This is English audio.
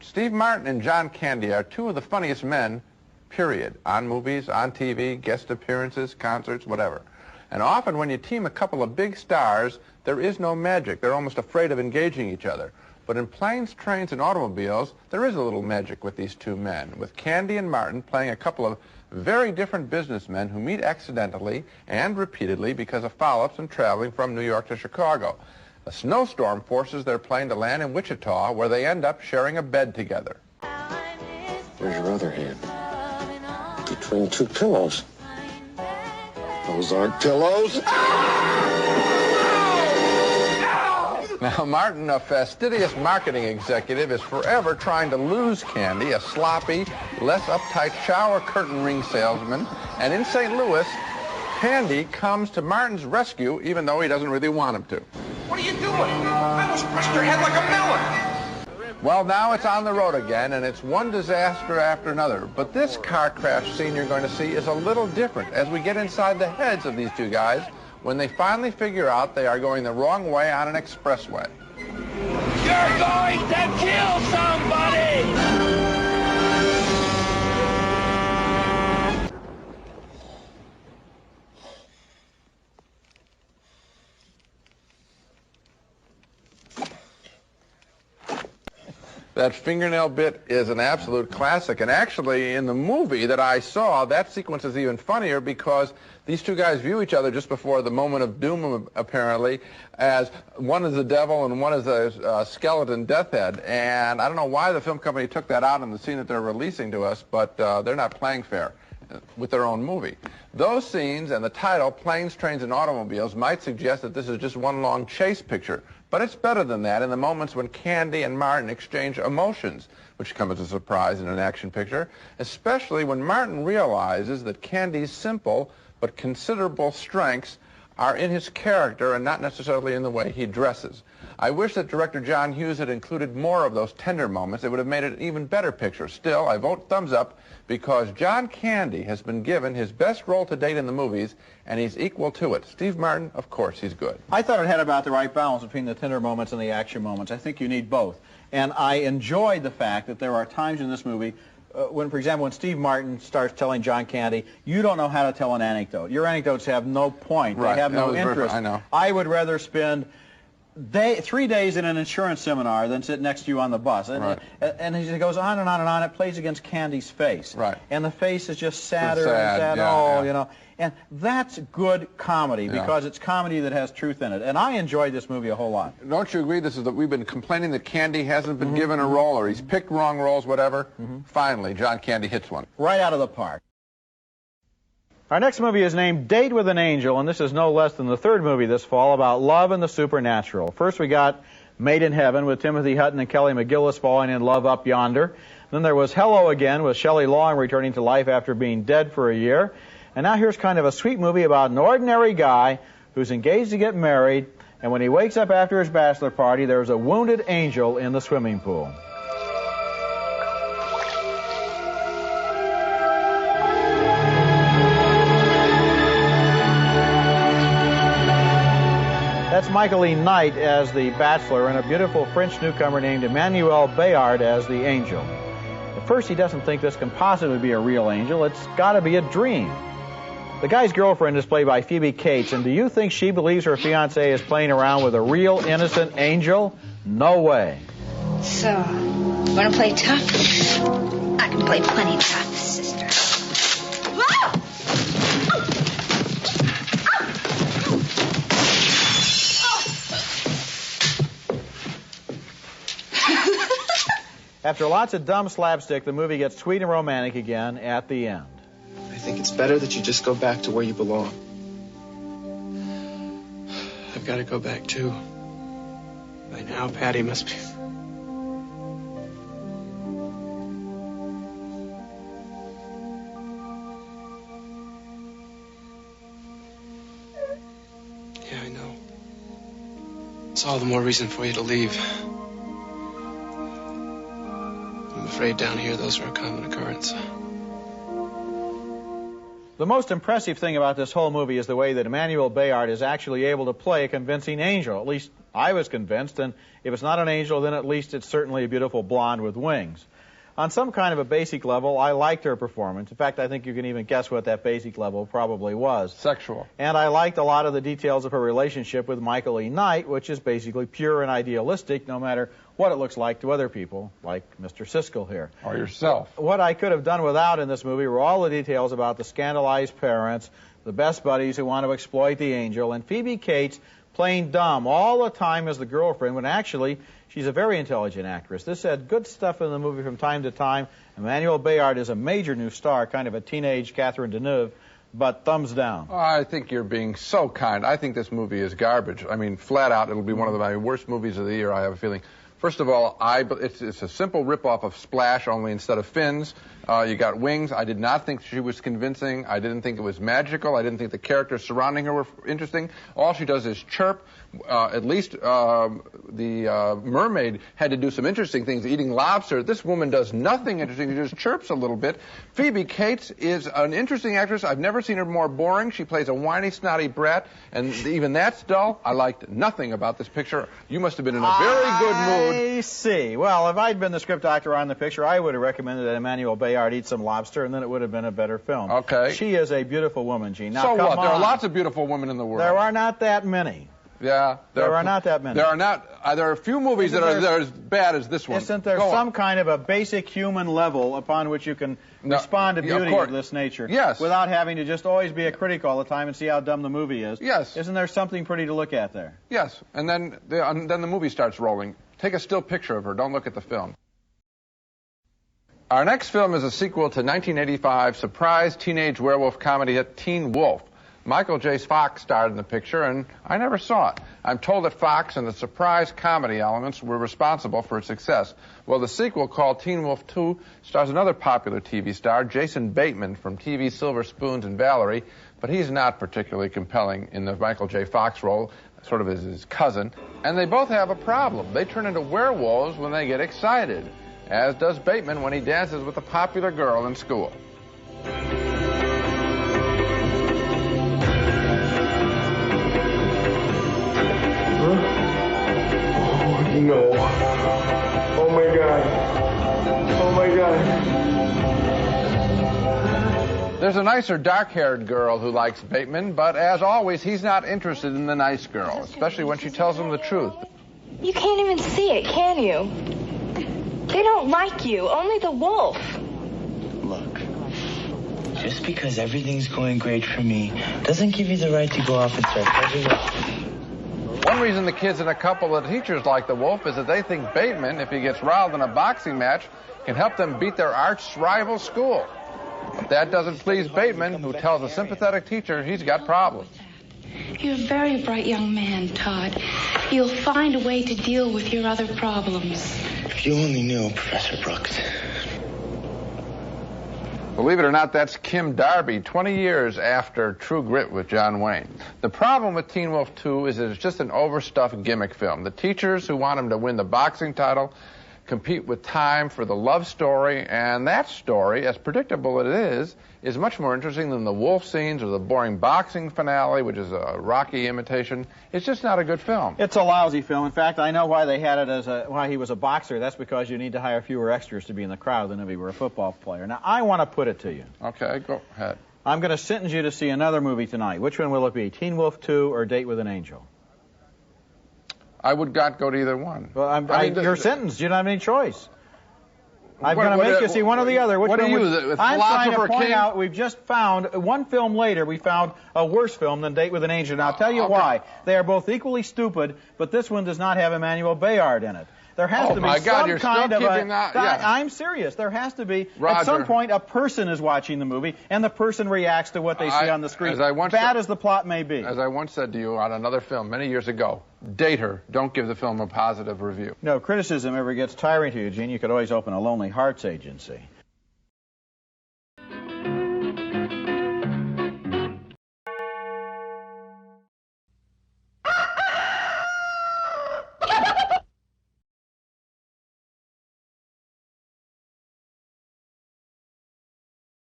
Steve Martin and John Candy are two of the funniest men, period, on movies, on TV, guest appearances, concerts, whatever. And often when you team a couple of big stars, there is no magic. They're almost afraid of engaging each other. But in Planes, Trains, and Automobiles, there is a little magic with these two men, with Candy and Martin playing a couple of very different businessmen who meet accidentally and repeatedly because of foul-ups and traveling from New York to Chicago. A snowstorm forces their plane to land in Wichita, where they end up sharing a bed together. Where's your other hand? Between two pillows. Those aren't pillows. Now, Martin, a fastidious marketing executive, is forever trying to lose Candy, a sloppy, less uptight shower curtain ring salesman. And in St. Louis, Candy comes to Martin's rescue, even though he doesn't really want him to. What are you doing? I almost crushed your head like a melon. Well, now it's on the road again, and it's one disaster after another. But this car crash scene you're going to see is a little different as we get inside the heads of these two guys when they finally figure out they are going the wrong way on an expressway. You're going to kill somebody! That fingernail bit is an absolute classic, and actually in the movie that I saw, that sequence is even funnier because these two guys view each other just before the moment of doom, apparently, as one is the devil and one is a skeleton death head. And I don't know why the film company took that out in the scene that they're releasing to us, but they're not playing fair with their own movie. Those scenes and the title, Planes, Trains, and Automobiles, might suggest that this is just one long chase picture. But it's better than that in the moments when Candy and Martin exchange emotions, which come as a surprise in an action picture, especially when Martin realizes that Candy's simple but considerable strengths are in his character and not necessarily in the way he dresses. I wish that director John Hughes had included more of those tender moments. It would have made it an even better picture. Still, I vote thumbs up because John Candy has been given his best role to date in the movies, and he's equal to it. Steve Martin, of course, he's good. I thought it had about the right balance between the tender moments and the action moments. I think you need both. And I enjoyed the fact that there are times in this movie when, for example, when Steve Martin starts telling John Candy, you don't know how to tell an anecdote. Your anecdotes have no point. Right. They have no interest. I know. I would rather spend 3 days in an insurance seminar than sit next to you on the bus. And, right. and he goes on and on and on. It plays against Candy's face. Right. And the face is just sadder sad, and sad. yeah, oh, yeah. You know. And that's good comedy because it's comedy that has truth in it. And I enjoyed this movie a whole lot. Don't you agree we've been complaining that Candy hasn't been given a role or he's picked wrong roles, whatever? Finally, John Candy hits one. Right out of the park. Our next movie is named Date with an Angel, and this is no less than the third movie this fall about love and the supernatural. First we got Made in Heaven with Timothy Hutton and Kelly McGillis falling in love up yonder. Then there was Hello Again with Shelley Long returning to life after being dead for a year. And now here's kind of a sweet movie about an ordinary guy who's engaged to get married, and when he wakes up after his bachelor party, there's a wounded angel in the swimming pool. That's Michaeline Knight as the bachelor and a beautiful French newcomer named Emmanuel Bayard as the angel. At first, he doesn't think this can possibly be a real angel. It's got to be a dream. The guy's girlfriend is played by Phoebe Cates, and do you think she believes her fiancé is playing around with a real innocent angel? No way. So, want to play tough? I can play plenty tough, sister. Whoa! After lots of dumb slapstick, the movie gets sweet and romantic again at the end. I think it's better that you just go back to where you belong. I've got to go back, too. By now, Patty must be... Yeah, I know. It's all the more reason for you to leave. I'm afraid down here those are a common occurrence. The most impressive thing about this whole movie is the way that Emmanuel Bayard is actually able to play a convincing angel. At least I was convinced, and if it's not an angel, then at least it's certainly a beautiful blonde with wings. On some kind of a basic level, I liked her performance. In fact, I think you can even guess what that basic level probably was. Sexual. And I liked a lot of the details of her relationship with Michael E. Knight, which is basically pure and idealistic, no matter what it looks like to other people, like Mr. Siskel here. Or yourself. What I could have done without in this movie were all the details about the scandalized parents, the best buddies who want to exploit the angel, and Phoebe Cates playing dumb all the time as the girlfriend, when actually she's a very intelligent actress. This had good stuff in the movie from time to time. Emmanuel Bayard is a major new star, kind of a teenage Catherine Deneuve, but thumbs down. Oh, I think you're being so kind. I think this movie is garbage. I mean, flat out, it'll be one of my worst movies of the year, I have a feeling. First of all, it's a simple rip-off of Splash, only instead of fins, you got wings. I did not think she was convincing. I didn't think it was magical. I didn't think the characters surrounding her were interesting. All she does is chirp. At least the mermaid had to do some interesting things, eating lobster. This woman does nothing interesting. She just chirps a little bit. Phoebe Cates is an interesting actress. I've never seen her more boring. She plays a whiny, snotty brat, and even that's dull. I liked nothing about this picture. You must have been in a very good mood. I see. Well, if I'd been the script doctor on the picture, I would have recommended that Emmanuel Bayard eat some lobster, and then it would have been a better film. Okay. She is a beautiful woman, Gene. Now, So come what? There are on. lots of beautiful women in the world. There are not that many. Yeah. There are not that many. There are not. There are a few movies that are as bad as this one. Isn't there Go on. some kind of a basic human level upon which you can respond to beauty of this nature? Yes. Without having to just always be a critic all the time and see how dumb the movie is. Yes. Isn't there something pretty to look at there? Yes. And then the movie starts rolling. Take a still picture of her. Don't look at the film. Our next film is a sequel to 1985 surprise teenage werewolf comedy hit Teen Wolf. Michael J. Fox starred in the picture, and I never saw it. I'm told that Fox and the surprise comedy elements were responsible for its success. Well, the sequel, called Teen Wolf 2, stars another popular TV star, Jason Bateman, from TV Silver Spoons and Valerie, but he's not particularly compelling in the Michael J. Fox role, sort of as his cousin. And they both have a problem. They turn into werewolves when they get excited, as does Bateman when he dances with a popular girl in school. No. Oh my God. Oh my God. There's a nicer dark-haired girl who likes Bateman, but as always, he's not interested in the nice girl, especially when she tells him the truth. You can't even see it, can you? They don't like you, only the wolf. Look, just because everything's going great for me doesn't give you the right to go off and start everyone. One reason the kids and a couple of teachers like the wolf is that they think Bateman, if he gets riled in a boxing match, can help them beat their arch-rival school. But that doesn't please Bateman, who tells a sympathetic teacher he's got problems. You're a very bright young man, Todd. You'll find a way to deal with your other problems. If you only knew, Professor Brooks. Believe it or not, that's Kim Darby, 20 years after True Grit with John Wayne. The problem with Teen Wolf 2 is that it's just an overstuffed gimmick film. The teachers who want him to win the boxing title compete with time for the love story, and that story, as predictable as it is much more interesting than the wolf scenes or the boring boxing finale, which is a Rocky imitation. It's just not a good film. It's a lousy film. In fact, I know why they had it as why he was a boxer. That's because you need to hire fewer extras to be in the crowd than if he were a football player. Now, I want to put it to you. Okay, go ahead. I'm going to sentence you to see another movie tonight. Which one will it be, Teen Wolf 2 or Date with an Angel? I would not go to either one. Well, you're sentenced. You don't have any choice. I'm going to make you see one or the other. What are you, I'm trying to point king? out, we've just found, one film later, we found a worse film than Date with an Angel. Now, I'll tell you why. They are both equally stupid, but this one does not have Emmanuel Bayard in it. There has to be some kind of I'm serious. There has to be, at some point, a person is watching the movie, and the person reacts to what they see on the screen, bad as the plot may be. As I once said to you on another film many years ago, date her. Don't give the film a positive review. No, criticism ever gets tiring to you, Gene. You could always open a Lonely Hearts Agency.